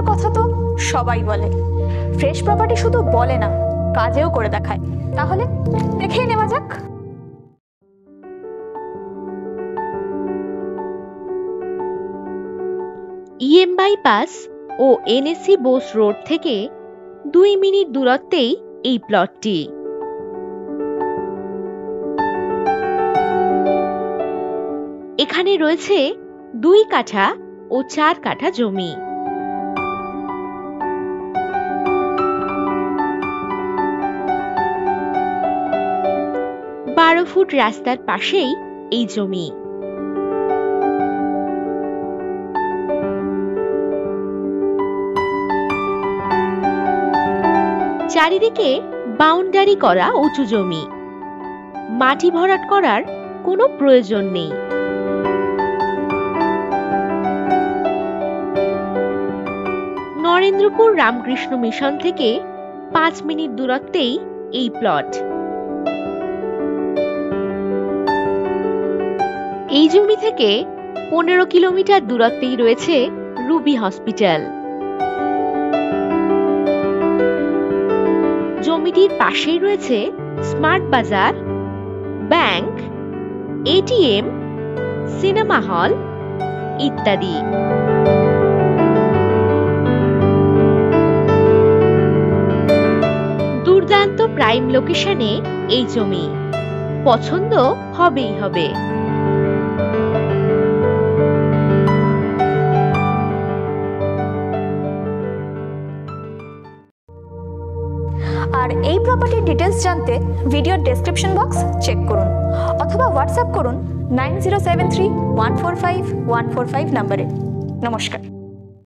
সুন্দর কথা তো সবাই বলে, ফ্রেশ প্রপার্টি শুধু বলে না, কাজেও করে দেখায়। তাহলে দেখেই নেওয়া যাক। ইএম বাইপাস ও এনএসি বোস রোড থেকে 2 মিনিট দূরত্বেই এই প্লটটি। এখানে রয়েছে 2 কাঠা ও 4 কাঠা জমি। বারো ফুট রাস্তার পাশেই এই জমি। চারিদিকে বাউন্ডারি করা উঁচু জমি, মাটি ভরাট করার কোনো প্রয়োজন নেই। নরেন্দ্রপুর রামকৃষ্ণ মিশন থেকে 5 মিনিট দূরত্বেই এই প্লট। এই জমি থেকে 15 কিলোমিটার দূরত্বেই রয়েছে রুবি হসপিটাল। জমিটির পাশেই রয়েছে স্মার্ট বাজার, ব্যাংক, এটিএম, সিনেমা হল ইত্যাদি। দুর্দান্ত প্রাইম লোকেশনে এই জমি, পছন্দ হবেই হবে। আর এই প্রপার্টির ডিটেলস জানতে ভিডিওর ডেসক্রিপশন বক্স চেক করুন অথবা হোয়াটসঅ্যাপ করুন 9073145145 নম্বরে। নমস্কার।